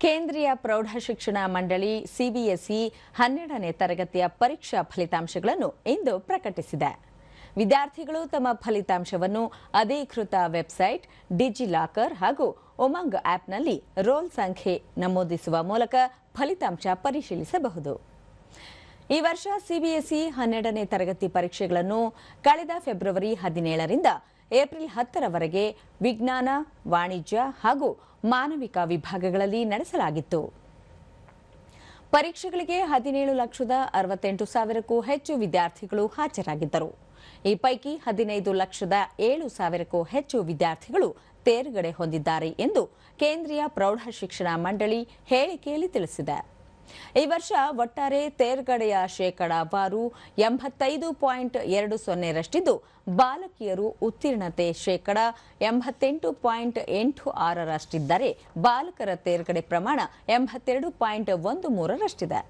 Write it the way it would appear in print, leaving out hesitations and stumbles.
ಕೇಂದ್ರೀಯ ಪ್ರೌಢಶಿಕ್ಷಣ ಮಂಡಳಿ ಸಿಬಿಎಸ್ಇ 12ನೇ ತರಗತಿಯ ಪರೀಕ್ಷಾ ಫಲಿತಾಂಶಗಳನ್ನು ಇಂದು ಪ್ರಕಟಿಸಿದೆ. ವಿದ್ಯಾರ್ಥಿಗಳು ತಮ್ಮ ಫಲಿತಾಂಶವನ್ನು ಅಧಿಕೃತ ವೆಬ್ಸೈಟ್, ಡಿಜಿಲಾಕರ್ ಹಾಗೂ ಉಮಂಗ್ ಆಪ್ನಲ್ಲಿ ರೋಲ್ ಸಂಖ್ಯೆ ನಮೂದಿಸುವ ಮೂಲಕ ಫಲಿತಾಂಶ ಪರಿಶೀಲಿಸಬಹುದು. ಈ ವರ್ಷ ಸಿಬಿಎಸ್ಇ 12ನೇ ತರಗತಿ ಪರೀಕ್ಷೆಗಳನ್ನು ಕಳೆದ ಫೆಬ್ರವರಿ 17ರಿಂದ ಏಪ್ರಿಲ್ 10ರವರೆಗೆ ವಿಜ್ಞಾನ, ವಾಣಿಜ್ಯ ಹಾಗೂ ಮಾನವಿಕ ವಿಭಾಗಗಳಲ್ಲಿ ನಡೆಸಲಾಗಿತ್ತು. ಪರೀಕ್ಷೆಗಳಿಗೆ 17,68,000ಕ್ಕೂ ಹೆಚ್ಚು ವಿದ್ಯಾರ್ಥಿಗಳು ಹಾಜರಾಗಿದ್ದರು. ಈ ಪೈಕಿ 15,07,000ಕ್ಕೂ ಹೆಚ್ಚು ವಿದ್ಯಾರ್ಥಿಗಳು ತೇರ್ಗಡೆ ಹೊಂದಿದ್ದಾರೆ ಎಂದು ಕೇಂದ್ರೀಯ ಪ್ರೌಢಶಿಕ್ಷಣ ಮಂಡಳಿ ಹೇಳಿಕೆಯಲ್ಲಿ ತಿಳಿಸಿದೆ. ಈ ವರ್ಷ ಒಟ್ಟಾರೆ ತೇರ್ಗಡೆಯ ಶೇಕಡಾವಾರು 85.20ರಷ್ಟಿದ್ದು, ಬಾಲಕಿಯರು ಉತ್ತೀರ್ಣತೆ ಶೇಕಡ 88.86ರಷ್ಟಿದ್ದರೆ ಬಾಲಕರ ತೇರ್ಗಡೆ ಪ್ರಮಾಣ 82.13ರಷ್ಟಿದೆ.